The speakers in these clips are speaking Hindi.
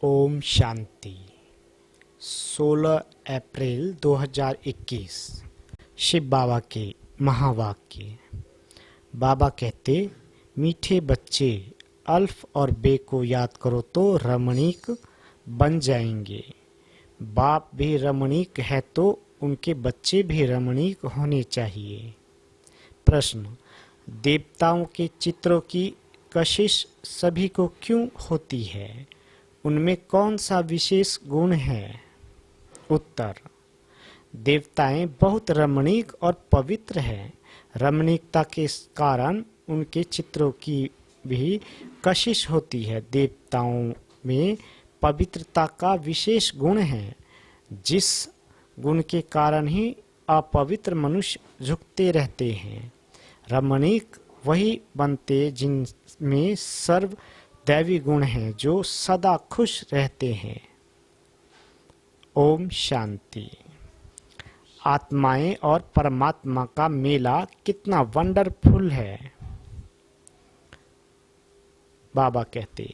ओम शांति। 16 अप्रैल 2021 शिव बाबा के महावाक्य। बाबा कहते, मीठे बच्चे अल्फ और बे को याद करो तो रमणीक बन जाएंगे। बाप भी रमणीक है तो उनके बच्चे भी रमणीक होने चाहिए। प्रश्न, देवताओं के चित्रों की कशिश सभी को क्यों होती है? उनमें कौन सा विशेष गुण है? उत्तर, देवताएं बहुत रमणीक और पवित्र हैं। रमणीकता के कारण उनके चित्रों की भी कशिश होती है। देवताओं में पवित्रता का विशेष गुण है, जिस गुण के कारण ही अपवित्र मनुष्य झुकते रहते हैं। रमणीक वही बनते जिनमें सर्व दैवी गुण हैं, जो सदा खुश रहते हैं। ओम शांति। आत्माएं और परमात्मा का मेला कितना वंडरफुल है। बाबा कहते,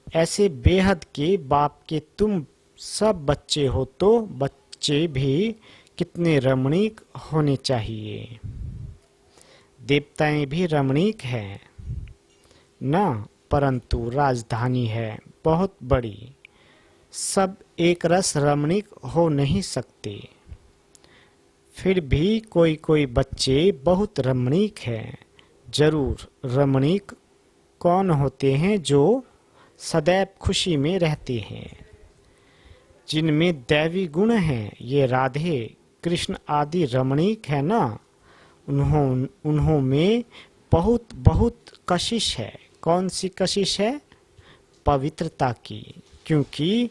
ऐसे बेहद के बाप के तुम सब बच्चे हो तो बच्चे भी कितने रमणीक होने चाहिए। देवताएं भी रमणीक हैं न, परंतु राजधानी है बहुत बड़ी। सब एक रस रमणीक हो नहीं सकते। फिर भी कोई कोई बच्चे बहुत रमणीक हैं। जरूर रमणीक कौन होते हैं? जो सदैव खुशी में रहते हैं, जिनमें दैवी गुण हैं। ये राधे कृष्ण आदि रमणीक है ना। उन्हों में बहुत बहुत कशिश है। कौन सी कशिश है? पवित्रता की, क्योंकि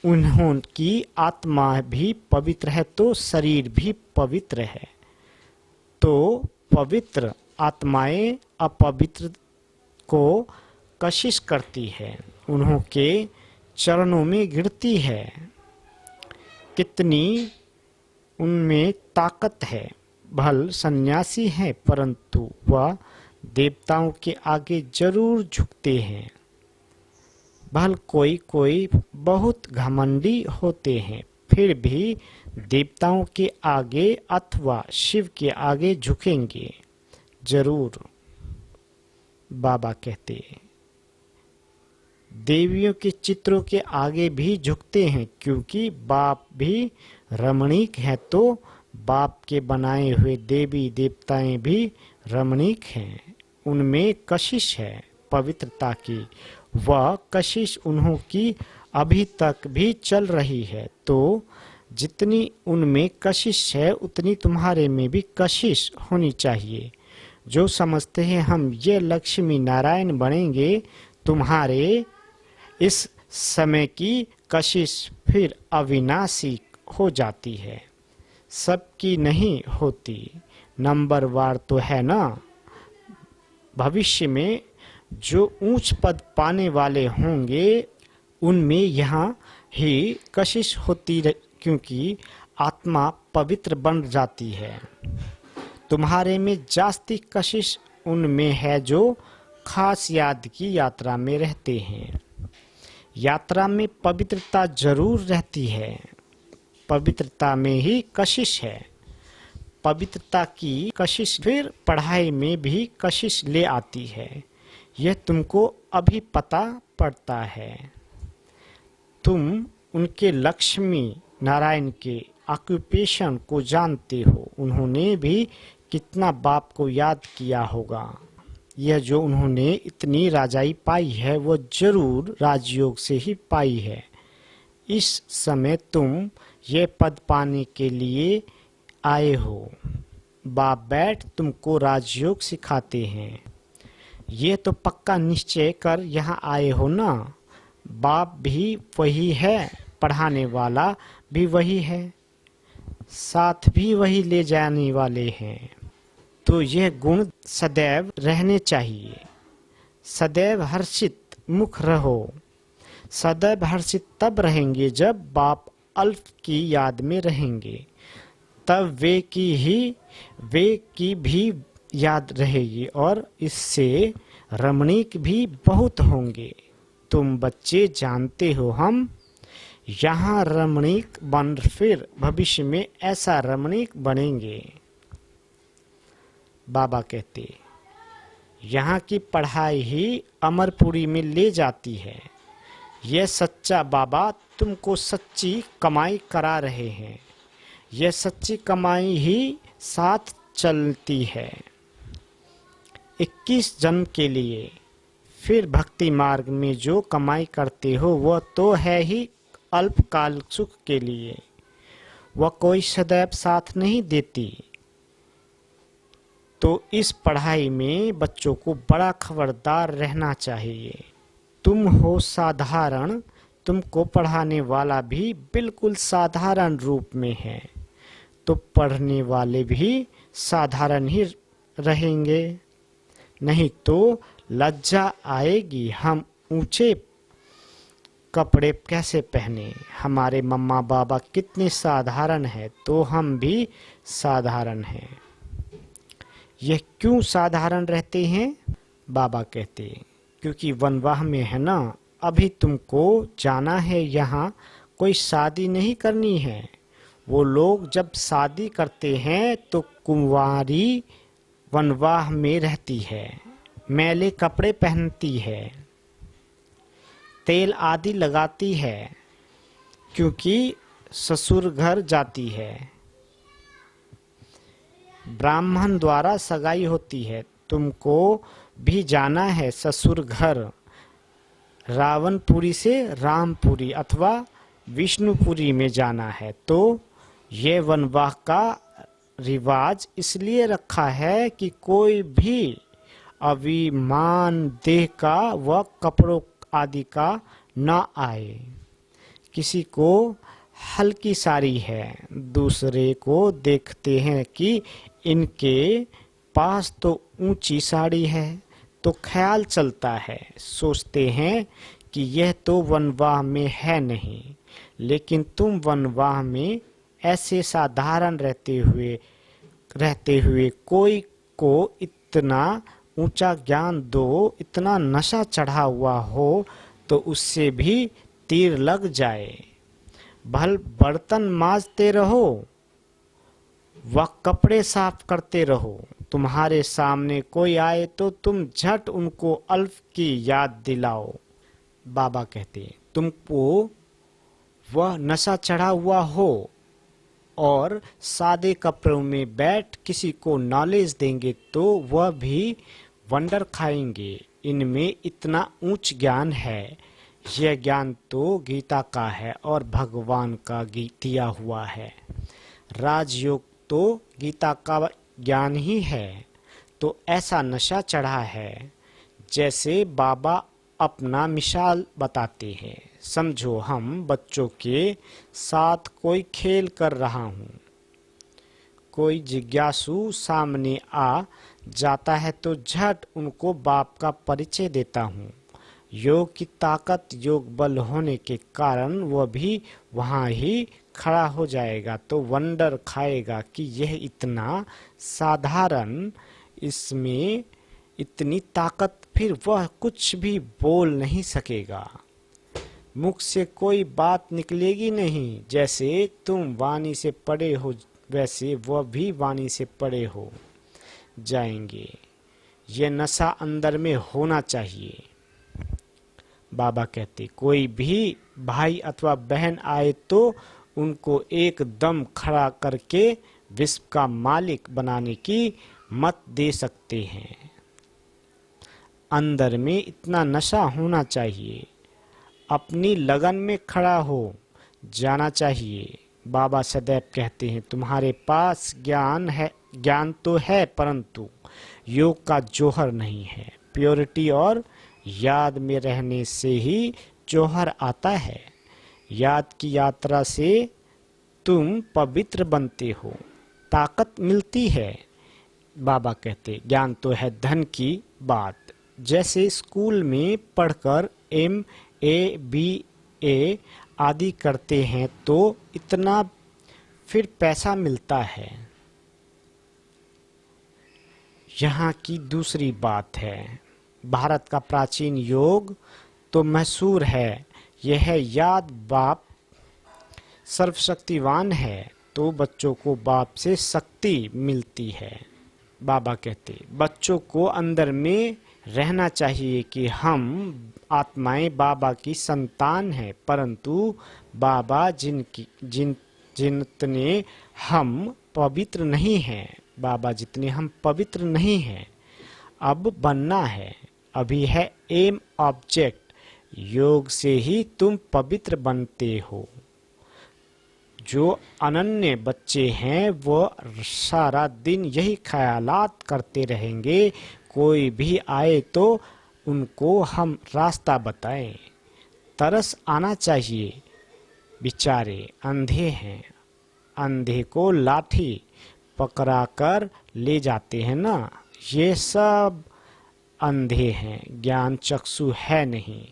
उन्होंने आत्मा भी पवित्र है तो शरीर भी पवित्र है। तो पवित्र आत्माएं अपवित्र को कशिश करती है, उन्हों के चरणों में गिरती है। कितनी उनमें ताकत है। भल सन्यासी है, परंतु वह देवताओं के आगे जरूर झुकते हैं। भल कोई कोई बहुत घमंडी होते हैं, फिर भी देवताओं के आगे अथवा शिव के आगे झुकेंगे जरूर। बाबा कहते, देवियों के चित्रों के आगे भी झुकते हैं, क्योंकि बाप भी रमणीक है तो बाप के बनाए हुए देवी देवताएं भी रमणीक हैं। उनमें कशिश है पवित्रता की। वह कशिश उन्हों की अभी तक भी चल रही है। तो जितनी उनमें कशिश है उतनी तुम्हारे में भी कशिश होनी चाहिए। जो समझते हैं हम ये लक्ष्मी नारायण बनेंगे, तुम्हारे इस समय की कशिश फिर अविनाशी हो जाती है, सबकी नहीं होती। नंबर वार तो है ना। भविष्य में जो ऊंच पद पाने वाले होंगे उनमें यहाँ ही कशिश होती, क्योंकि आत्मा पवित्र बन जाती है। तुम्हारे में जास्ती कशिश उनमें है जो खास याद की यात्रा में रहते हैं। यात्रा में पवित्रता जरूर रहती है, पवित्रता में ही कशिश है। पवित्रता की कशिश फिर पढ़ाई में भी कशिश ले आती है। यह तुमको अभी पता पड़ता है। तुम उनके लक्ष्मी नारायण के ऑक्यूपेशन को जानते हो। उन्होंने भी कितना बाप को याद किया होगा। यह जो उन्होंने इतनी राजाई पाई है वो जरूर राजयोग से ही पाई है। इस समय तुम ये पद पाने के लिए आए हो। बाप बैठ तुमको राजयोग सिखाते हैं। ये तो पक्का निश्चय कर यहाँ आए हो ना। बाप भी वही है, पढ़ाने वाला भी वही है, साथ भी वही ले जाने वाले हैं। तो यह गुण सदैव रहने चाहिए। सदैव हर्षित मुख रहो। सदैव हर्षित तब रहेंगे जब बाप अल्फ की याद में रहेंगे, तब वे की भी याद रहेगी और इससे रमणीक भी बहुत होंगे। तुम बच्चे जानते हो हम यहाँ रमणीक बन, फिर भविष्य में ऐसा रमणीक बनेंगे। बाबा कहते, यहाँ की पढ़ाई ही अमरपुरी में ले जाती है। यह सच्चा बाबा तुमको सच्ची कमाई करा रहे हैं। यह सच्ची कमाई ही साथ चलती है 21 जन्म के लिए। फिर भक्ति मार्ग में जो कमाई करते हो वह तो है ही अल्पकाल सुख के लिए, वह कोई सदैव साथ नहीं देती। तो इस पढ़ाई में बच्चों को बड़ा खबरदार रहना चाहिए। तुम हो साधारण, तुमको पढ़ाने वाला भी बिल्कुल साधारण रूप में है, तो पढ़ने वाले भी साधारण ही रहेंगे। नहीं तो लज्जा आएगी, हम ऊंचे कपड़े कैसे पहने, हमारे मम्मा बाबा कितने साधारण हैं तो हम भी साधारण हैं। यह क्यों साधारण रहते हैं? बाबा कहते, क्योंकि वनवाह में है ना, अभी तुमको जाना है, यहाँ कोई शादी नहीं करनी है। वो लोग जब शादी करते हैं तो कुंवारी वनवाह में रहती है, मैले कपड़े पहनती है, तेल आदि लगाती है, क्योंकि ससुर घर जाती है। ब्राह्मण द्वारा सगाई होती है। तुमको भी जाना है ससुर घर, रावणपुरी से रामपुरी अथवा विष्णुपुरी में जाना है। तो ये वनवाह का रिवाज इसलिए रखा है कि कोई भी अभिमान देह का व कपड़ों आदि का न आए। किसी को हल्की साड़ी है, दूसरे को देखते हैं कि इनके पास तो ऊंची साड़ी है, तो ख्याल चलता है, सोचते हैं कि यह तो वनवाह में है नहीं। लेकिन तुम वनवाह में ऐसे साधारण रहते हुए कोई को इतना ऊंचा ज्ञान दो, इतना नशा चढ़ा हुआ हो तो उससे भी तीर लग जाए। भल बर्तन मांजते रहो व कपड़े साफ करते रहो, तुम्हारे सामने कोई आए तो तुम झट उनको अल्फ की याद दिलाओ। बाबा कहते, तुमको वह नशा चढ़ा हुआ हो और सादे कपड़ों में बैठ किसी को नॉलेज देंगे तो वह भी वंडर खाएंगे, इनमें इतना ऊंच ज्ञान है। यह ज्ञान तो गीता का है और भगवान का दिया हुआ है। राजयोग तो गीता का ज्ञान ही है। तो ऐसा नशा चढ़ा है जैसे बाबा अपना मिसाल बताते हैं। समझो हम बच्चों के साथ कोई खेल कर रहा हूँ, कोई जिज्ञासु सामने आ जाता है तो झट उनको बाप का परिचय देता हूँ। योग की ताकत, योग बल होने के कारण वह भी वहाँ ही खड़ा हो जाएगा, तो वंडर खाएगा कि यह इतना साधारण, इसमें इतनी ताकत, फिर वह कुछ भी बोल नहीं सकेगा, मुख से कोई बात निकलेगी नहीं। जैसे तुम वाणी से पड़े हो वैसे वह भी वाणी से पड़े हो जाएंगे। यह नशा अंदर में होना चाहिए। बाबा कहते, कोई भी भाई अथवा बहन आए तो उनको एकदम खड़ा करके विश्व का मालिक बनाने की मत दे सकते हैं। अंदर में इतना नशा होना चाहिए, अपनी लगन में खड़ा हो जाना चाहिए। बाबा सदैव कहते हैं, तुम्हारे पास ज्ञान है, ज्ञान तो है परंतु योग का जौहर नहीं है। प्योरिटी और याद में रहने से ही जौहर आता है। याद की यात्रा से तुम पवित्र बनते हो, ताकत मिलती है। बाबा कहते, ज्ञान तो है धन की बात। जैसे स्कूल में पढ़कर MA BA आदि करते हैं तो इतना फिर पैसा मिलता है। यहाँ की दूसरी बात है, भारत का प्राचीन योग तो मशहूर है, यह याद बाप सर्वशक्तिवान है, तो बच्चों को बाप से शक्ति मिलती है। बाबा कहते बच्चों को अंदर में रहना चाहिए कि हम आत्माएं बाबा की संतान हैं, परंतु बाबा जितने हम पवित्र नहीं हैं, बाबा जितने हम पवित्र नहीं हैं, अब बनना है। अभी है एम ऑब्जेक्ट, योग से ही तुम पवित्र बनते हो। जो अनन्य बच्चे हैं वो सारा दिन यही ख्यालात करते रहेंगे, कोई भी आए तो उनको हम रास्ता बताएं। तरस आना चाहिए, बेचारे अंधे हैं, अंधे को लाठी पकड़ा कर ले जाते हैं ना, ये सब अंधे हैं, ज्ञान चक्षु है नहीं।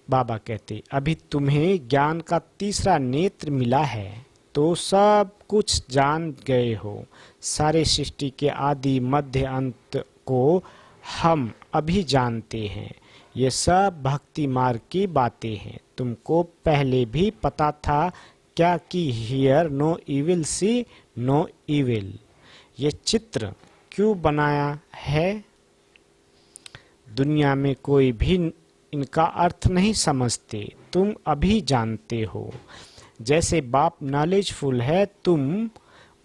बाबा कहते अभी तुम्हें ज्ञान का तीसरा नेत्र मिला है, तो सब कुछ जान गए हो। सारे सृष्टि के आदि मध्य अंत को हम अभी जानते हैं। ये सब भक्ति मार्ग की बातें हैं। तुमको पहले भी पता था क्या कि hear no evil see no evil. ये चित्र क्यों बनाया है? दुनिया में कोई भी इनका अर्थ नहीं समझते, तुम अभी जानते हो। जैसे बाप नॉलेजफुल है, तुम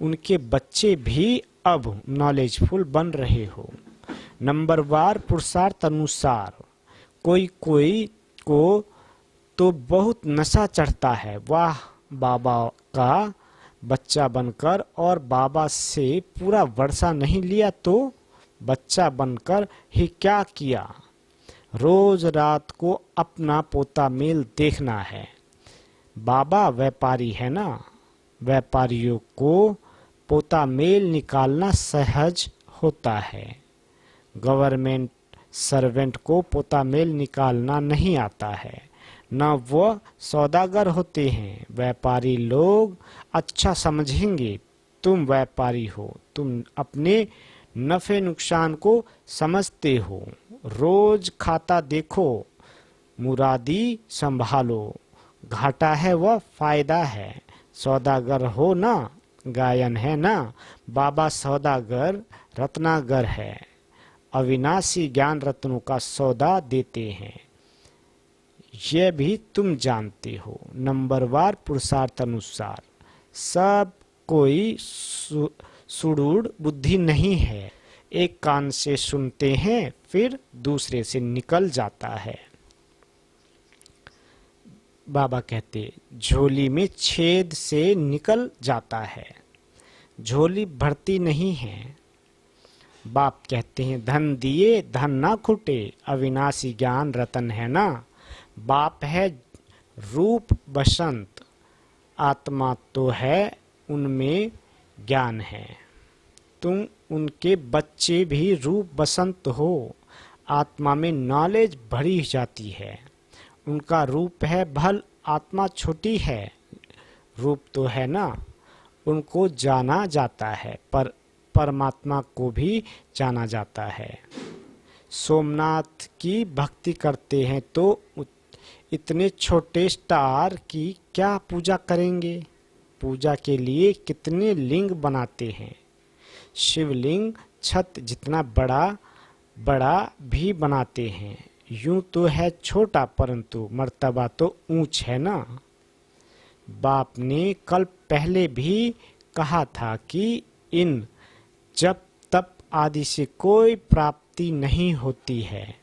उनके बच्चे भी अब नॉलेजफुल बन रहे हो। नंबरवार पुरुषार्थ अनुसार कोई को तो बहुत नशा चढ़ता है, वाह बाबा का बच्चा बनकर, और बाबा से पूरा वर्षा नहीं लिया तो बच्चा बनकर ही क्या किया। रोज रात को अपना पोता मेल देखना है। बाबा व्यापारी है ना, व्यापारियों को पोता मेल निकालना सहज होता है। गवर्नमेंट सर्वेंट को पोता मेल निकालना नहीं आता है, न वो सौदागर होते हैं। व्यापारी लोग अच्छा समझेंगे तुम व्यापारी हो, तुम अपने नफे नुकसान को समझते हो। रोज खाता देखो, मुरादी संभालो, घाटा है वह फायदा है। सौदागर हो ना, गायन है ना, बाबा सौदागर रत्नागर है, अविनाशी ज्ञान रत्नों का सौदा देते हैं, यह भी तुम जानते हो। नंबरवार पुरुषार्थ अनुसार सब कोई सुदूर बुद्धि नहीं है, एक कान से सुनते हैं फिर दूसरे से निकल जाता है। बाबा कहते झोली में छेद से निकल जाता है, झोली भरती नहीं है। बाप कहते हैं धन दिए धन ना खुटे, अविनाशी ज्ञान रतन है ना। बाप है रूप बसंत, आत्मा तो है उनमें ज्ञान है। तुम उनके बच्चे भी रूप बसंत हो, आत्मा में नॉलेज भरी जाती है। उनका रूप है भल, आत्मा छोटी है, रूप तो है ना। उनको जाना जाता है, पर परमात्मा को भी जाना जाता है। सोमनाथ की भक्ति करते हैं तो इतने छोटे स्टार की क्या पूजा करेंगे? पूजा के लिए कितने लिंग बनाते हैं। शिवलिंग छत जितना बड़ा भी बनाते हैं। यूं तो है छोटा, परंतु मर्तबा तो ऊंच है ना। बाप ने कल पहले भी कहा था कि इन जब तप आदि से कोई प्राप्ति नहीं होती है।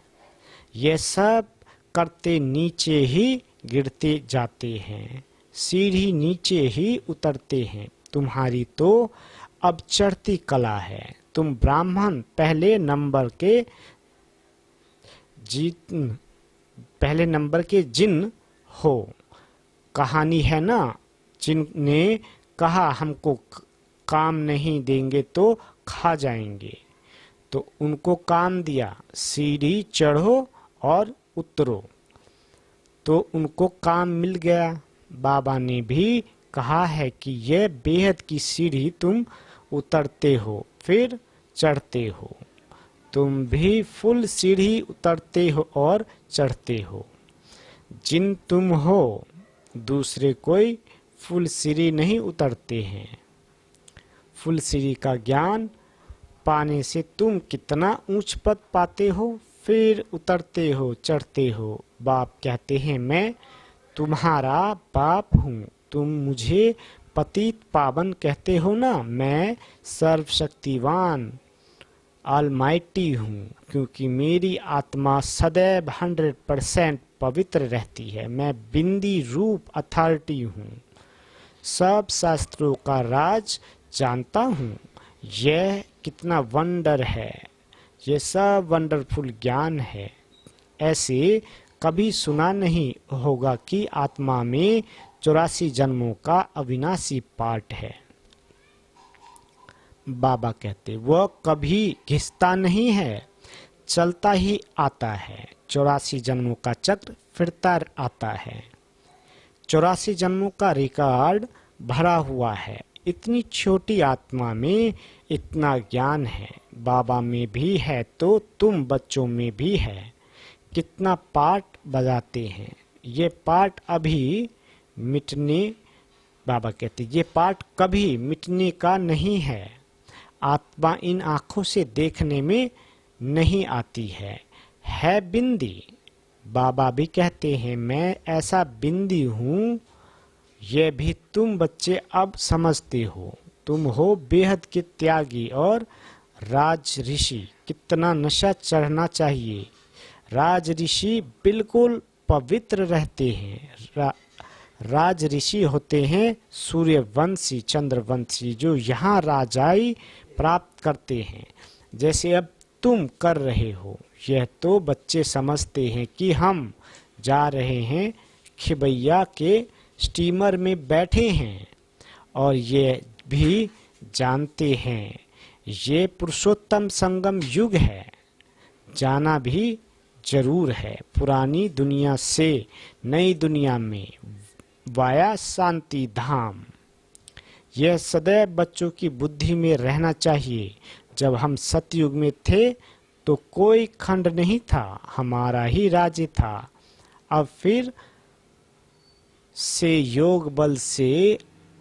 ये सब करते नीचे ही गिरते जाते हैं, सीढ़ी नीचे ही उतरते हैं। तुम्हारी तो अब चढ़ती कला है। तुम ब्राह्मण पहले नंबर के जिन हो। कहानी है ना, जिनने कहा हमको काम नहीं देंगे तो खा जाएंगे, तो उनको काम दिया, सीढ़ी चढ़ो और उतरो, तो उनको काम मिल गया। बाबा ने भी कहा है कि यह बेहद की सीढ़ी तुम उतरते हो फिर चढ़ते हो। तुम भी फुल सीढ़ी उतरते हो और चढ़ते हो। जिन तुम हो, दूसरे कोई फुल सीढ़ी नहीं उतरते हैं। फुल सीढ़ी का ज्ञान पाने से तुम कितना ऊंच पद पाते हो, फिर उतरते हो, चढ़ते हो। बाप कहते हैं, मैं तुम्हारा बाप हूँ। तुम मुझे पतित पावन कहते हो ना, मैं सर्वशक्तिवान ऑलमाइटी हूँ, क्योंकि मेरी आत्मा सदैव 100% पवित्र रहती है। मैं बिंदी रूप अथॉरिटी हूँ। सब शास्त्रों का राज जानता हूँ। यह कितना वंडर है, यह सब वंडरफुल ज्ञान है। ऐसे कभी सुना नहीं होगा कि आत्मा में 84 जन्मों का अविनाशी पाठ है। बाबा कहते, वह कभी घिसता नहीं है, चलता ही आता है। 84 जन्मों का चक्र फिरता आता है। 84 जन्मों का रिकॉर्ड भरा हुआ है। इतनी छोटी आत्मा में इतना ज्ञान है। बाबा में भी है तो तुम बच्चों में भी है। कितना पाठ बजाते हैं। ये पाठ अभी मिटने, बाबा कहते, ये पाठ कभी मिटने का नहीं है। आत्मा इन आँखों से देखने में नहीं आती है बिंदी। बाबा भी कहते हैं, मैं ऐसा बिंदी हूँ। यह भी तुम बच्चे अब समझते हो। तुम हो बेहद के त्यागी और राज ऋषि। कितना नशा चढ़ना चाहिए। राज ऋषि बिल्कुल पवित्र रहते हैं। राज ऋषि होते हैं सूर्यवंशी, चंद्रवंशी, जो यहाँ राजाई प्राप्त करते हैं, जैसे अब तुम कर रहे हो। यह तो बच्चे समझते हैं कि हम जा रहे हैं, खिबैया के स्टीमर में बैठे हैं, और ये भी जानते हैं ये पुरुषोत्तम संगम युग है। जाना भी जरूर है। पुरानी दुनिया से नई दुनिया में वाया शांति धाम। यह सदैव बच्चों की बुद्धि में रहना चाहिए। जब हम सतयुग में थे तो कोई खंड नहीं था, हमारा ही राज्य था। अब फिर से योग बल से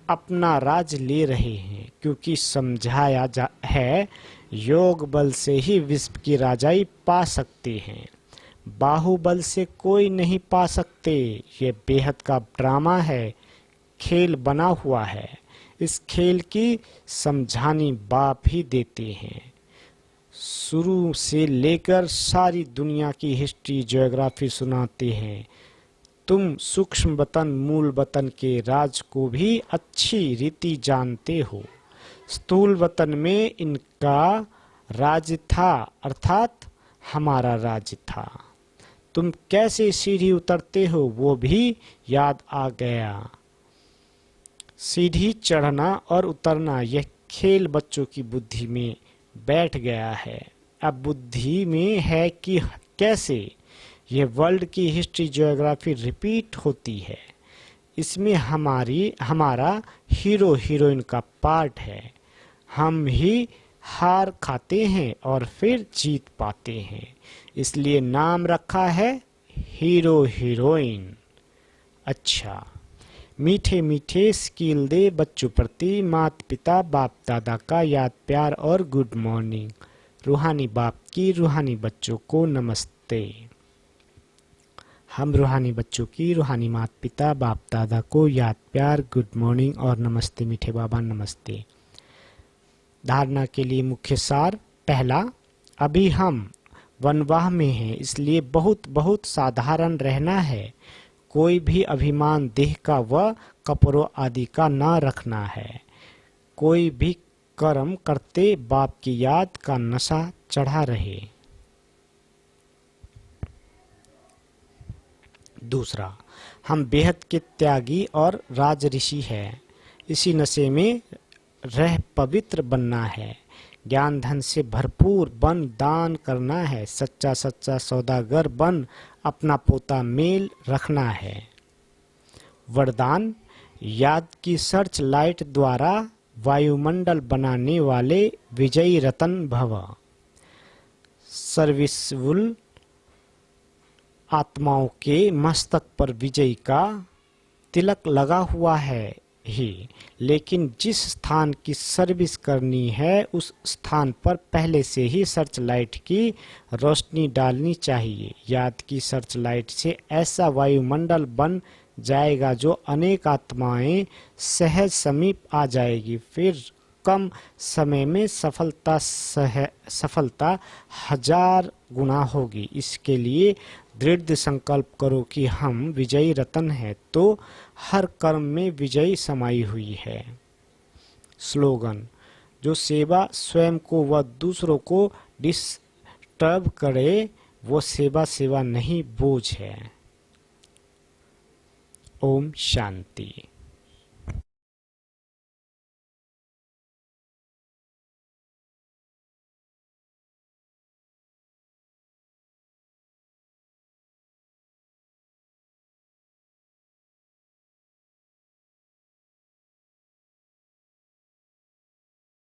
अपना राज ले रहे हैं, क्योंकि समझाया है योग बल से ही विश्व की राजाई पा सकते हैं। बाहुबल से कोई नहीं पा सकते। ये बेहद का ड्रामा है, खेल बना हुआ है। इस खेल की समझानी बाप ही देते हैं। शुरू से लेकर सारी दुनिया की हिस्ट्री, ज्योग्राफी सुनाते हैं। तुम सूक्ष्म वतन, मूल वतन के राज को भी अच्छी रीति जानते हो। स्थूल वतन में इनका राज था, अर्थात हमारा राज था। तुम कैसे सीढ़ी उतरते हो वो भी याद आ गया। सीढ़ी चढ़ना और उतरना यह खेल बच्चों की बुद्धि में बैठ गया है। अब बुद्धि में है कि कैसे ये वर्ल्ड की हिस्ट्री, ज्योग्राफी रिपीट होती है। इसमें हमारा हीरो हीरोइन का पार्ट है। हम ही हार खाते हैं और फिर जीत पाते हैं, इसलिए नाम रखा है हीरो हीरोइन। अच्छा, मीठे मीठे स्किल दे बच्चों प्रति माता पिता बाप दादा का याद प्यार और गुड मॉर्निंग। रूहानी बाप की रूहानी बच्चों को नमस्ते। हम रूहानी बच्चों की रूहानी माता पिता बाप दादा को याद प्यार, गुड मॉर्निंग और नमस्ते। मीठे बाबा नमस्ते। धारणा के लिए मुख्य सार। पहला, अभी हम वनवाह में हैं, इसलिए बहुत बहुत साधारण रहना है। कोई भी अभिमान देह का व कपड़ों आदि का न रखना है। कोई भी कर्म करते बाप की याद का नशा चढ़ा रहे। दूसरा, हम बेहद के त्यागी और राज ऋषि हैं। इसी नशे में रह पवित्र बनना है। ज्ञान धन से भरपूर बन दान करना है। सच्चा सच्चा सौदागर बन अपना पोता मेल रखना है। वरदान, याद की सर्च लाइट द्वारा वायुमंडल बनाने वाले विजयी रतन भव। सर्विसफुल आत्माओं के मस्तक पर विजय का तिलक लगा हुआ है ही, लेकिन जिस स्थान की सर्विस करनी है उस स्थान पर पहले से ही सर्च लाइट की रोशनी डालनी चाहिए। याद की सर्च लाइट से ऐसा वायुमंडल बन जाएगा जो अनेक आत्माएं सहज समीप आ जाएगी। फिर कम समय में सफलता 1000 गुना होगी। इसके लिए दृढ़ संकल्प करो कि हम विजयी रत्न हैं, तो हर कर्म में विजयी समाई हुई है। स्लोगन: जो सेवा स्वयं को व दूसरों को डिस्टर्ब करे वो सेवा नहीं, बोझ है। ओम शांति।